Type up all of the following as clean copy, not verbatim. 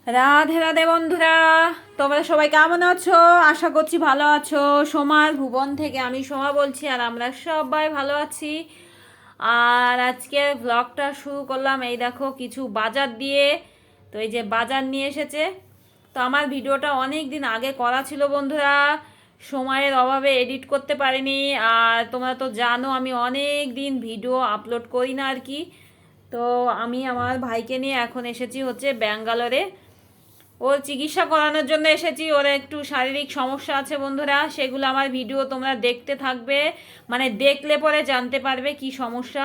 রাধে রাধে বন্ধুরা, তোমরা সবাই কেমন আছো? আশা করছি ভালো আছো। সোমার ভুবন থেকে আমি সোমা বলছি, আর আমরা সবাই ভালো আছি। আর আজকে ব্লগটা শুরু করলাম, এই দেখো কিছু বাজার দিয়ে। তো এই যে বাজার নিয়ে এসেছে। তো আমার ভিডিওটা অনেক দিন আগে করা ছিল বন্ধুরা, সময়ের অভাবে এডিট করতে পারিনি। আর তোমরা তো জানো আমি অনেক দিন ভিডিও আপলোড করি না আর কি। তো আমি আমার ভাইকে নিয়ে এখন এসেছি হচ্ছে ব্যাঙ্গালোরে। ওর চিকিৎসা করানোর জন্য এসেছি। ওর একটু শারীরিক সমস্যা আছে বন্ধুরা, সেগুলো আমার ভিডিও তোমরা দেখতে থাকবে, মানে দেখলে পরে জানতে পারবে কি সমস্যা।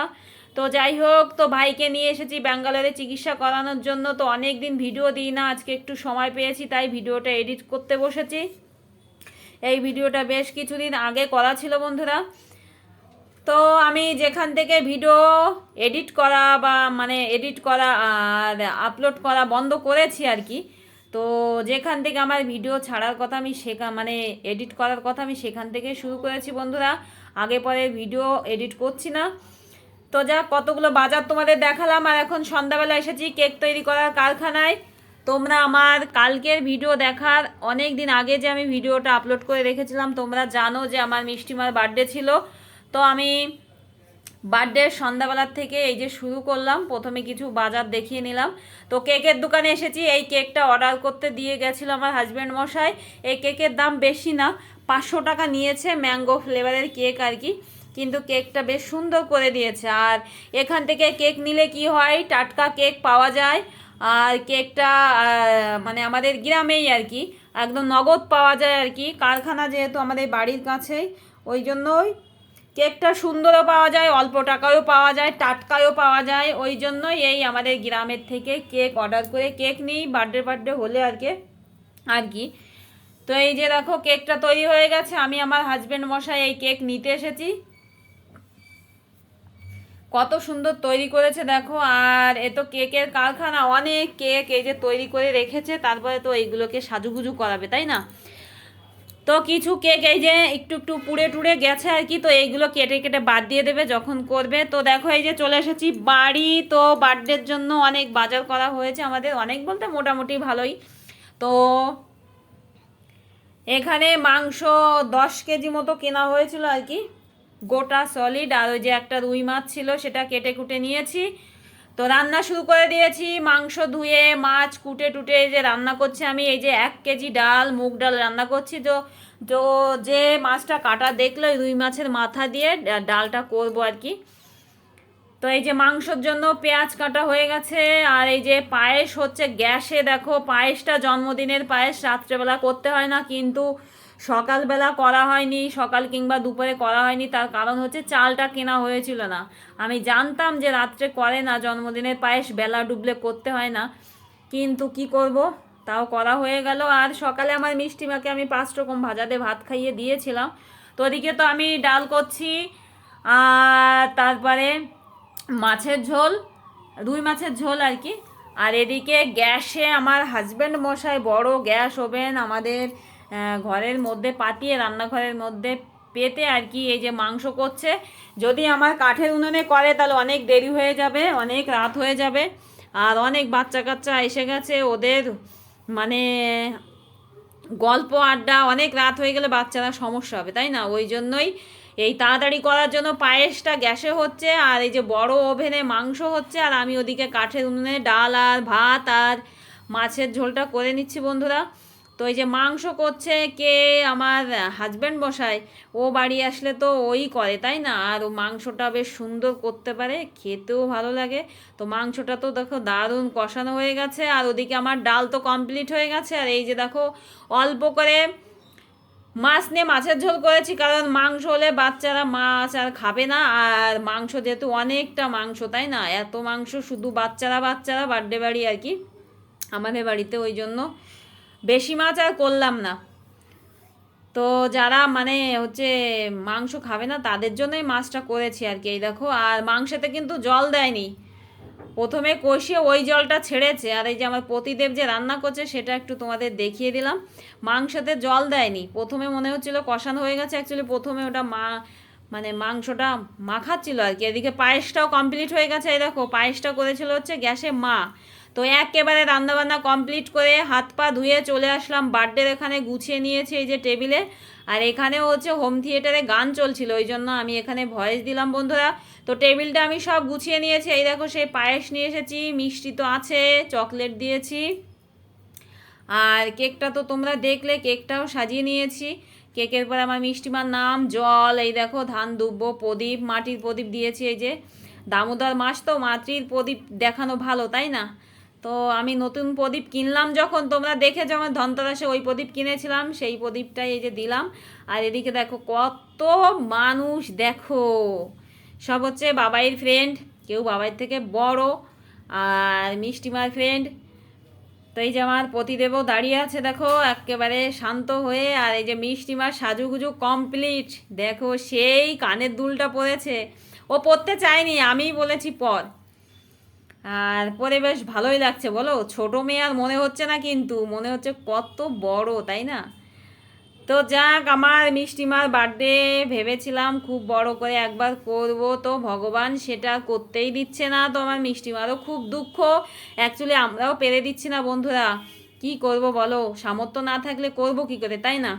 তো যাই হোক, তো ভাইকে নিয়ে এসেছি ব্যাঙ্গালোরে চিকিৎসা করানোর জন্য। তো অনেক দিন ভিডিও দিই না, আজকে একটু সময় পেয়েছি তাই ভিডিওটা এডিট করতে বসেছি। এই ভিডিওটা বেশ কিছুদিন আগে করা ছিল বন্ধুরা। তো আমি যেখান থেকে ভিডিও এডিট করা বা মানে এডিট করা আর আপলোড করা বন্ধ করেছি আর কি, তো যেখান থেকে আমার ভিডিও ছাড়ার কথা আমি মানে এডিট করার কথা আমি সেখান থেকে শুরু করেছি বন্ধুরা। আগে পরে ভিডিও এডিট করছি না। তো যা কতগুলো বাজার তোমাদের দেখালাম, আর এখন সন্ধ্যাবেলা এসেছি কেক তৈরি করার কারখানায়। তোমরা আমার কালকের ভিডিও দেখার অনেক দিন আগে যে আমি ভিডিওটা আপলোড করে রেখেছিলাম, তোমরা জানো যে আমার মিষ্টিমার বার্থডে ছিল। তো আমি বার্থডের সন্ধ্যাবেলার থেকে এই যে শুরু করলাম, প্রথমে কিছু বাজার দেখিয়ে নিলাম। তো কেকের দোকানে এসেছি, এই কেকটা অর্ডার করতে দিয়ে গেছিলো আমার হাজব্যান্ড মশাই। এই কেকের দাম বেশি না, 500 টাকা নিয়েছে, ম্যাঙ্গো ফ্লেভারের কেক আর কি। কিন্তু কেকটা বেশ সুন্দর করে দিয়েছে। আর এখান থেকে কেক নিলে কি হয়, টাটকা কেক পাওয়া যায়। আর কেকটা মানে আমাদের গ্রামেই আর কি, একদম নগদ পাওয়া যায় আর কি। কারখানা যেহেতু আমাদের বাড়ির কাছেই, ওই জন্যই কেকটা সুন্দরও পাওয়া যায়, অল্প টাকায়ও পাওয়া যায়, টাটকায়ও পাওয়া যায়। ওই জন্যই এই আমাদের গ্রামের থেকে কেক অর্ডার করে কেক নিই বার্থডে হলে আর কি আর কি। তো এই যে দেখো কেকটা তৈরি হয়ে গেছে, আমি আমার হাজব্যান্ড মশাই এই কেক নিতে এসেছি। কত সুন্দর তৈরি করেছে দেখো। আর এ তো কেকের কারখানা, অনেক কেক এই যে তৈরি করে রেখেছে, তারপরে তো এইগুলোকে সাজুগুজু করাবে, তাই না? তো কিছু কেক এই যে একটু একটু পুড়ে টুড়ে গেছে আর কি, তো এইগুলো কেটে কেটে বাদ দিয়ে দেবে যখন করবে। তো দেখো এই যে চলে এসেছি বাড়ি। তো বার্থডের জন্য অনেক বাজার করা হয়েছে আমাদের, অনেক বলতে মোটামুটি ভালোই। তো এখানে মাংস 10 কেজি মতো কেনা হয়েছিল আর কি, গোটা সলিড। আর ওই যে একটা রুই মাছ ছিল, সেটা কেটে কুটে নিয়েছি। তো রান্না শুরু করে দিয়েছি, মাংস ধুয়ে মাছ কুটে টুটে এই যে রান্না করছি আমি। এই যে 1 কেজি ডাল, মুগ ডাল রান্না করছি। তো তো যে মাছটা কাটা দেখলো, রুই মাছের মাথা দিয়ে ডালটা করবো আর কি। তো এই যে মাংসর জন্য পেঁয়াজ কাটা হয়ে গেছে। আর এই যে পায়েস হচ্ছে গ্যাসে, দেখো পায়েসটা জন্মদিনের পায়েস, রাত্রেবেলা করতে হয় না, কিন্তু সকালবেলা করা হয়নি, সকাল কিংবা দুপুরে করা হয়নি। তার কারণ হচ্ছে চালটা কেনা হয়েছিল না। আমি জানতাম যে রাত্রে করে না জন্মদিনের পায়েস, বেলা ডুবলে করতে হয় না, কিন্তু কি করব, তাও করা হয়ে গেল। আর সকালে আমার মিষ্টিমাকে আমি 5 রকম ভাজাতে ভাত খাইয়ে দিয়েছিলাম। তো ওদিকে তো আমি ডাল করছি, আর তারপরে মাছের ঝোল, রুই মাছের ঝোল আর কি। আর এদিকে গ্যাসে আমার হাজব্যান্ড মশাই বড় গ্যাস ওভেন আমাদের ঘরের মধ্যে পাতিয়ে, রান্নাঘরের মধ্যে পেতে আর কি এই যে মাংস করছে। যদি আমার কাঠের উনুনে করে তাহলে অনেক দেরি হয়ে যাবে, অনেক রাত হয়ে যাবে। আর অনেক বাচ্চা কাচ্চা এসে গেছে, ওদের মানে গল্প আড্ডা, অনেক রাত হয়ে গেলে বাচ্চারা সমস্যা হবে, তাই না? ওই জন্যই এই তাড়াতাড়ি করার জন্য পায়েসটা গ্যাসে হচ্ছে, আর এই যে বড় ওভেনে মাংস হচ্ছে, আর আমি ওদিকে কাঠের উনুনে ডাল আর ভাত আর মাছের ঝোলটা করে নিচ্ছি বন্ধুরা। তো এই যে মাংস করছে কে, আমার হাজব্যান্ড মশাই। ও বাড়ি আসলে তো ওই করে, তাই না? আর ও মাংসটা বেশ সুন্দর করতে পারে, খেতেও ভালো লাগে। তো মাংসটা তো দেখো দারুণ কষানো হয়ে গেছে। আর ওদিকে আমার ডাল তো কমপ্লিট হয়ে গেছে। আর এই যে দেখো অল্প করে মাছ নিয়ে মাছের ঝোল করেছি, কারণ মাংস হলে বাচ্চারা মাছ আর খাবে না। আর মাংস যেহেতু অনেকটা মাংস, তাই না? এত মাংস শুধু বাচ্চারা বাচ্চারা বার্থডে বাড়ি আর কি আমাদের বাড়িতে, ওই জন্য বেশি মাছ আর করলাম না। তো যারা মানে হচ্ছে মাংস খাবে না তাদের জন্যই মাছটা করেছি আর কি। এই দেখো, আর মাংসতে কিন্তু জল দেয়নি, প্রথমে কষিয়ে ওই জলটা ছেড়েছে। আর এই যে আমার পতিদেব যে রান্না করছে সেটা একটু তোমাদের দেখিয়ে দিলাম। মাংসতে জল দেয়নি, প্রথমে মনে হচ্ছিল কষানো হয়ে গেছে, অ্যাকচুয়ালি প্রথমে ওটা মানে মাংসটা মাখাচ্ছিল আর কি। এদিকে পায়েসটাও কমপ্লিট হয়ে গেছে। এই দেখো পায়েসটা করেছিল হচ্ছে গ্যাসে মা। তো একেবারে রান্নাবান্না কমপ্লিট করে হাত পা ধুয়ে চলে আসলাম বার্থডের এখানে, গুছিয়ে নিয়েছি এই যে টেবিলে। আর এখানেও হচ্ছে হোম থিয়েটারে গান চলছিল, ওই জন্য আমি এখানে ভয়েস দিলাম বন্ধুরা। তো টেবিলটা আমি সব গুছিয়ে নিয়েছি। এই দেখো সেই পায়েস নিয়ে এসেছি, মিষ্টি তো আছে, চকলেট দিয়েছি, আর কেকটা তো তোমরা দেখলে, কেকটাও সাজিয়ে নিয়েছি। কেকের পর আমার মিষ্টিমার নাম, জল, এই দেখো ধান দুব্ব, প্রদীপ, মাটির প্রদীপ দিয়েছি। এই যে দামোদর মাস তো মাটির প্রদীপ দেখানো ভালো, তাই না? তো আমি নতুন প্রদীপ কিনলাম যখন, তোমরা দেখেছো আমার ধনতেরাসে ওই প্রদীপ কিনেছিলাম, সেই প্রদীপটাই এই যে দিলাম। আর এদিকে দেখো কত মানুষ, দেখো সব হচ্ছে বাবাইয়ের ফ্রেন্ড, কেউ বাবাইয়ের থেকে বড়, আর মিষ্টিমার ফ্রেন্ড। তো এই যে আমার পতিদেবও দাঁড়িয়ে আছে দেখো একেবারে শান্ত হয়ে। আর এই যে মিষ্টিমার সাজুগুজু কমপ্লিট, দেখো সেই কানের দুলটা পরেছে, ও পরতে চায়নি, আমিই বলেছি পর। আর পরে বেশ ভালোই লাগছে বলো, ছোট মেয়ে আর মনে হচ্ছে না, কিন্তু মনে হচ্ছে কত বড়, তাই না? তো যাক, আমার মিষ্টিমার বার্থডে ভেবেছিলাম খুব বড় করে একবার করব, তো ভগবান সেটা করতেই দিচ্ছে না। তো আমার মিষ্টিমারও খুব দুঃখ, অ্যাকচুয়ালি আমরাও পেরে দিচ্ছি না বন্ধুরা, কি করব বলো, সামর্থ্য না থাকলে করব কি করে, তাই না?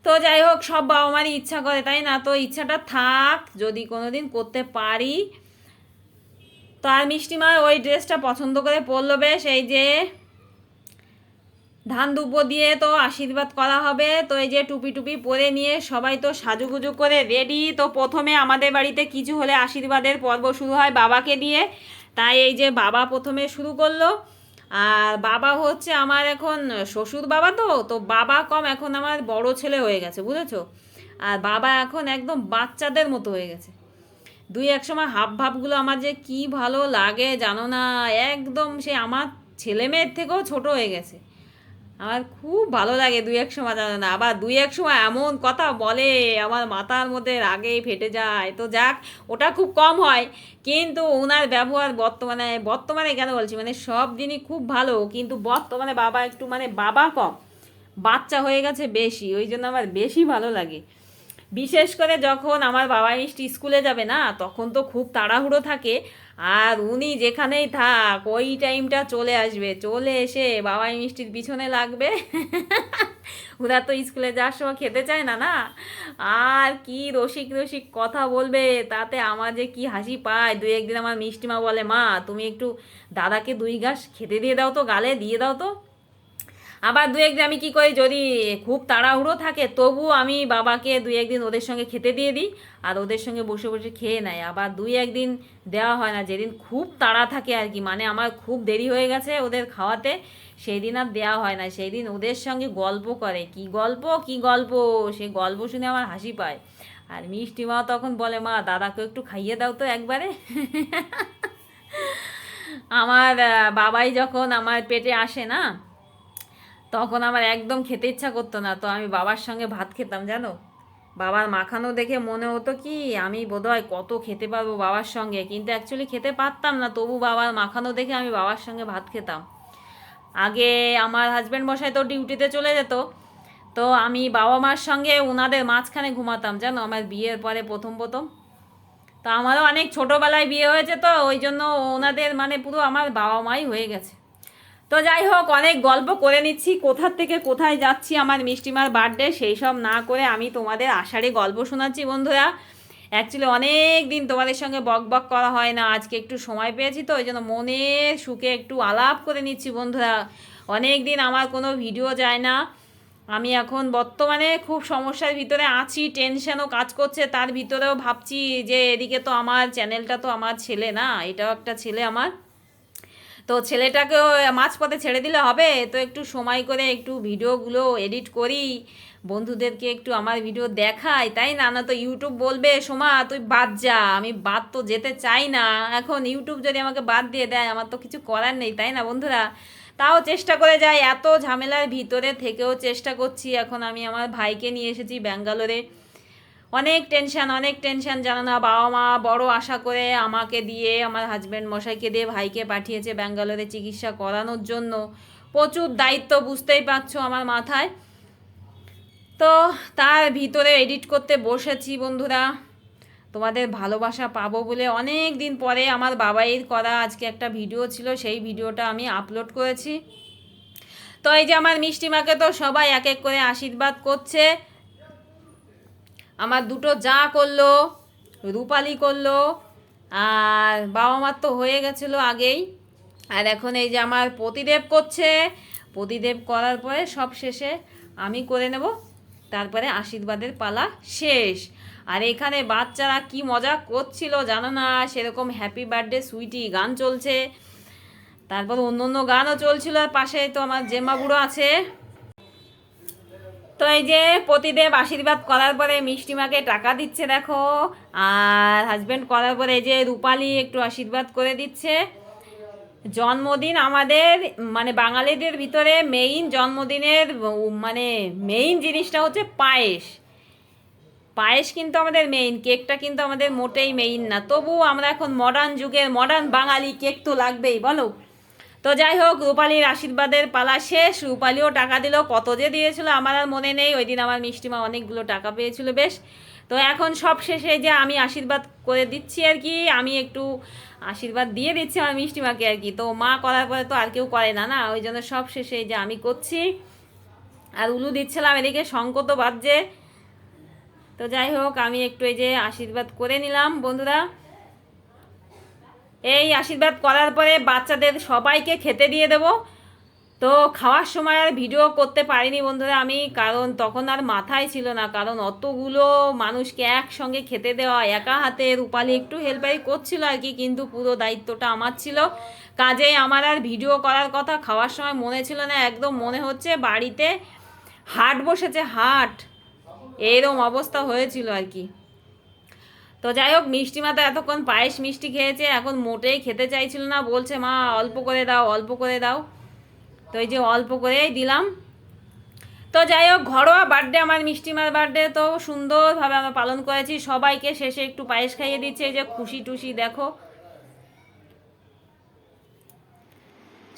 তো যাই হোক, সব বাবা মারই ইচ্ছা করে, তাই না? তো ইচ্ছাটা থাক, যদি কোনোদিন করতে পারি। তো আর মিষ্টিমা ওই ড্রেসটা পছন্দ করে পরলো বেশ, এই যে ধান দুব্বো দিয়ে তো আশীর্বাদ করা হবে। তো এই যে টুপি টুপি পরে নিয়ে সবাই তো সাজুগুজু করে রেডি। তো প্রথমে আমাদের বাড়িতে কিছু হলে আশীর্বাদের পর্ব শুরু হয় বাবাকে দিয়ে, তাই এই যে বাবা প্রথমে শুরু করলো। আর বাবা হচ্ছে আমার এখন শ্বশুর বাবা, তো তো বাবা কম, এখন আমার বড় ছেলে হয়ে গেছে, বুঝেছো? আর বাবা এখন একদম বাচ্চাদের মতো হয়ে গেছে। দুই এক সময় হাব ভাবগুলো আমার যে কি ভালো লাগে জানো না, একদম সে আমার ছেলে মেয়ের থেকেও ছোট হয়ে গেছে। আমার খুব ভালো লাগে দুই এক সময়, জানো না, আবার দুই এক সময় এমন কথা বলে আমার মাথার মধ্যে রাগেই ফেটে যায়। তো যাক, ওটা খুব কম হয়, কিন্তু ওনার ব্যবহার বর্তমানে বর্তমানে কেন বলছি, মানে সব দিনই খুব ভালো, কিন্তু বর্তমানে বাবা একটু মানে বাবা কম, বাচ্চা হয়ে গেছে বেশি, ওই জন্য আমার বেশি ভালো লাগে। বিশেষ করে যখন আমার বাবা মিষ্টি স্কুলে যাবে না, তখন তো খুব তাড়াহুড়ো থাকে, আর উনি যেখানেই থাক ওই টাইমটা চলে আসবে, চলে এসে বাবাই মিষ্টির পিছনে লাগবে। ওরা তো স্কুলে যাওয়ার সময় খেতে চায় না, না? আর কি রসিক রসিক কথা বলবে, তাতে আমার যে কি হাসি পায়। দুই একদিন আমার মিষ্টিমা বলে, মা তুমি একটু দাদাকে 2 ঘাস খেতে দিয়ে দাও তো, গালে দিয়ে দাও তো। আবার দু একদিন আমি কি করি, যদি খুব তাড়াহুড়ো থাকে তবু আমি বাবাকে 2 একদিন ওদের সঙ্গে খেতে দিয়ে দিই, আর ওদের সঙ্গে বসে বসে খেয়ে নেয়। আবার 2 একদিন দেওয়া হয় না, যেদিন খুব তাড়া থাকে আর কি, মানে আমার খুব দেরি হয়ে গেছে ওদের খাওয়াতে, সেই দিন আর দেওয়া হয় না। সেই দিন ওদের সঙ্গে গল্প করে, কি গল্প কি গল্প, সে গল্প শুনে আমার হাসি পায়। আর মিষ্টি মা তখন বলে, মা দাদাকে একটু খাইয়ে দাও তো একবারে। আমার বাবাই যখন আমার পেটে আসে না, তখন আমার একদম খেতে ইচ্ছা করতো না, তো আমি বাবার সঙ্গে ভাত খেতাম জানো। বাবার মাখানো দেখে মনে হতো কি আমি বোধহয় কত খেতে পারবো বাবার সঙ্গে, কিন্তু অ্যাকচুয়ালি খেতে পারতাম না, তবু বাবার মাখানো দেখে আমি বাবার সঙ্গে ভাত খেতাম। আগে আমার হাজব্যান্ড মশাই তো ডিউটিতে চলে যেত, তো আমি বাবা মার সঙ্গে ওনাদের মাঝখানে ঘুমাতাম জানো, আমার বিয়ের পরে প্রথম প্রথম। তো আমারও অনেক ছোটোবেলায় বিয়ে হয়েছে, তো ওই জন্য ওনাদের মানে পুরো আমার বাবা মাই হয়ে গেছে। তো যাই হোক, অনেক গল্প করে নিচ্ছি, কোথার থেকে কোথায় যাচ্ছি, আমার মিষ্টিমার বার্থডে সেই সব না করে আমি তোমাদের আষাঢ়ে গল্প শোনাচ্ছি বন্ধুরা। অ্যাকচুয়ালি অনেক দিন তোমাদের সঙ্গে বক বক করা হয় না, আজকে একটু সময় পেয়েছি, তো ওই জন্য মনের সুখে একটু আলাপ করে নিচ্ছি বন্ধুরা। অনেক দিন আমার কোনো ভিডিও যায় না, আমি এখন বর্তমানে খুব সমস্যার ভিতরে আছি, টেনশনও কাজ করছে, তার ভিতরেও ভাবছি যে এদিকে তো আমার চ্যানেলটা তো আমার ছেলে না, এটাও একটা ছেলে আমার, তো ছেলেটাকেও মাঝপথে ছেড়ে দিলে হবে, তো একটু সময় করে একটু ভিডিওগুলো এডিট করি, বন্ধুদেরকে একটু আমার ভিডিও দেখাই, তাই না? না তো ইউটিউব বলবে, সোমা তুই বাদ যা, আমি বাদ তো যেতে চাই না, এখন ইউটিউব যদি আমাকে বাদ দিয়ে দেয় আমার তো কিছু করার নেই, তাই না বন্ধুরা? তাও চেষ্টা করে যাই, এত ঝামেলার ভিতরে থেকেও চেষ্টা করছি। এখন আমি আমার ভাইকে নিয়ে এসেছি ব্যাঙ্গালোরে, অনেক টেনশন জানো না, বাবা মা বড় আশা করে আমাকে দিয়ে, আমার হাজব্যান্ড মশাইকে দিয়ে ভাইকে পাঠিয়েছে ব্যাঙ্গালোরে চিকিৎসা করানোর জন্য, প্রচুর দায়িত্ব বুঝতেই পারছো আমার মাথায়। তো তার ভিতরে এডিট করতে বসেছি বন্ধুরা। তোমাদের ভালোবাসা পাবো বলে অনেক দিন পরে আমার বাবাইয়ের করা আজকে একটা ভিডিও ছিল, সেই ভিডিওটা আমি আপলোড করেছি। তো এই যে আমার মিষ্টিমাকে তো সবাই এক এক করে আশীর্বাদ করছে। আমার দুটো যা করলো, রূপালি করলো, আর বাবা মার তো হয়ে গেছিলো আগেই। আর এখন এই যে আমার পতিদেব করছে। পতিদেব করার পরে সব শেষে আমি করে নেব, তারপরে আশীর্বাদের পালা শেষ। আর এখানে বাচ্চারা কি মজা করছিল জানো না, সেরকম হ্যাপি বার্থডে সুইটি গান চলছে, তারপর অন্য অন্য গানও চলছিল। আর পাশে তো আমার জেম্মা বুড়ো আছে। তো এই যে পতিদেব আশীর্বাদ করার পরে মিষ্টিমাকে টাকা দিচ্ছে দেখো, আর হাজব্যান্ড করার পরে এই যে রূপালি একটু আশীর্বাদ করে দিচ্ছে। জন্মদিন আমাদের মানে বাঙালিদের ভিতরে মেইন জন্মদিনের মানে মেইন জিনিসটা হচ্ছে পায়েস। পায়েস কিন্তু আমাদের মেইন, কেকটা কিন্তু আমাদের মোটেই মেইন না। তবু আমরা এখন মডার্ন যুগের মডার্ন বাঙালি, কেক তো লাগবেই বলো। তো যাই হোক, রূপালির আশীর্বাদের পালা শেষ। রূপালিও টাকা দিল, কত যে দিয়েছিল আমার আর মনে নেই। ওই দিন আমার মিষ্টিমা অনেকগুলো টাকা পেয়েছিল বেশ। তো এখন সব শেষে যে আমি আশীর্বাদ করে দিচ্ছি আর কি, আমি একটু আশীর্বাদ দিয়ে দিচ্ছি আমার মিষ্টিমাকে আর কি। তো মা করার পরে তো আর কেউ করে না, না, ওই জন্য সব শেষে যে আমি করছি। আর উলু দিচ্ছিলাম, এদিকে শঙ্খ তো বাজছে। তো যাই হোক, আমি একটু এই যে আশীর্বাদ করে নিলাম বন্ধুরা। এই আশীর্বাদ করার পরে বাচ্চাদের সবাইকে খেতে দিয়ে দেব। তো খাওয়ার সময় আর ভিডিও করতে পারিনি বন্ধুরা আমি, কারণ তখন আর মাথায় ছিল না, কারণ অতগুলো মানুষকে একসঙ্গে খেতে দেওয়া একা হাতে। রূপালি একটু হেল্পারি করছিল আর কি, কিন্তু পুরো দায়িত্বটা আমার ছিল। কাজেই আমার আর ভিডিও করার কথা খাওয়ার সময় মনে ছিল না। একদম মনে হচ্ছে বাড়িতে হাট বসেছে, হাট, এরকম অবস্থা হয়েছিল আর কি। তো যাই হোক, মিষ্টিমা তো এতক্ষণ পায়েস মিষ্টি খেয়েছে, এখন মোটেই খেতে চাইছিল না, বলছে মা অল্প করে দাও, অল্প করে দাও। তো এই যে অল্প করেই দিলাম। তো যাই হোক, ঘরোয়া বার্থডে আমার মিষ্টিমার বার্থডে তো সুন্দরভাবে আমরা পালন করেছি। সবাইকে শেষে একটু পায়েস খাইয়ে দিচ্ছে। এই যে খুশি টুসি দেখো।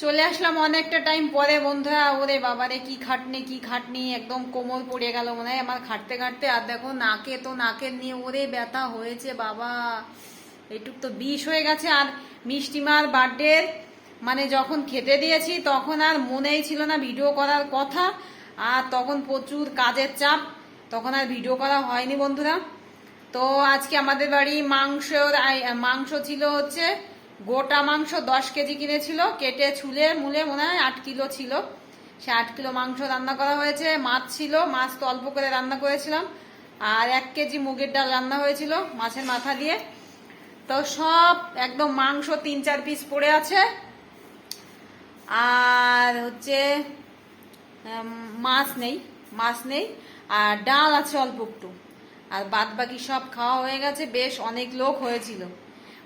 চলে আসলাম অনেকটা টাইম পরে বন্ধুরা। ওরে বাবারে কি খাটনি, কি খাটনি, একদম কোমর পড়ে গেল মনে হয় আমার খাটতে খাটতে। আর দেখো নাকে তো নাকের নিয়ে ওরে ব্যথা হয়েছে বাবা, এইটুক তো বিষ হয়ে গেছে। আর মিষ্টিমার বার্থডে মানে যখন খেতে দিয়েছি তখন আর মনেই ছিল না ভিডিও করার কথা, আর তখন প্রচুর কাজের চাপ, তখন আর ভিডিও করা হয়নি বন্ধুরা। তো আজকে আমাদের বাড়ি মাংস ছিল হচ্ছে গোটা মাংস 10 কেজি কিনেছিল, কেটে ছুলে মুলে মনে হয় 8 কিলো ছিল। সে 8 কিলো মাংস রান্না করা হয়েছে। মাছ ছিল, মাছ তো অল্প করে রান্না করেছিলাম। আর 1 কেজি মুগের ডাল রান্না হয়েছিল মাছের মাথা দিয়ে। তো সব একদম মাংস 3-4 পিস পড়ে আছে। আর হচ্ছে মাছ নেই, আর ডাল আছে অল্প একটু। আর বাদ বাকি সব খাওয়া হয়ে গেছে। বেশ অনেক লোক হয়েছিল,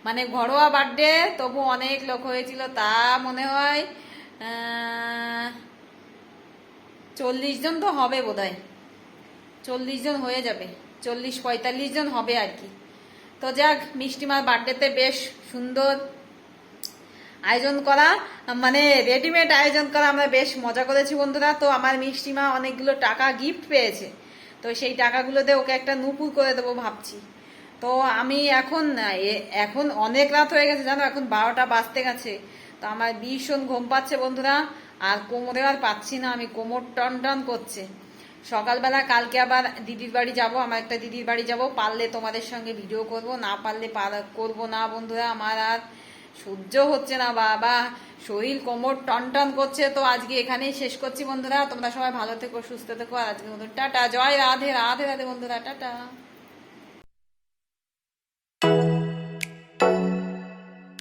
মানে ঘরোয়া বার্থডে তবু অনেক লোক হয়েছিল। তা মনে হয় 40 জন তো হবে বোধহয়, 40 জন হয়ে যাবে, 40-45 জন হবে আর কি। তো যাক, মিষ্টিমার বার্থডেতে বেশ সুন্দর আয়োজন করা, মানে রেডিমেড আয়োজন করা, আমরা বেশ মজা করেছি বন্ধুরা। তো আমার মিষ্টিমা অনেকগুলো টাকা গিফট পেয়েছে, তো সেই টাকাগুলোতে ওকে একটা নুপুর করে দেবো ভাবছি। তো আমি এখন অনেক রাত হয়ে গেছে জানো, এখন 12টা বাজতে গেছে। তো আমার ভীষণ ঘুম পাচ্ছে বন্ধুরা, আর কোমরে আর পাচ্ছি না, আমি কোমর টন টন করছে। সকালবেলা কালকে আবার দিদির বাড়ি যাব, আমার একটা দিদির বাড়ি যাব। পারলে তোমাদের সঙ্গে ভিডিও করব, না পারলে করব না বন্ধুরা। আমার আর সহ্য হচ্ছে না বাবা, শরীর কোমর টন টন করছে। তো আজকে এখানেই শেষ করছি বন্ধুরা। তোমরা সবাই ভালো থেকো, সুস্থ থেকো। আর আজকে টাটা, জয় রাধে রাধে রাধে বন্ধুরা, টাটা।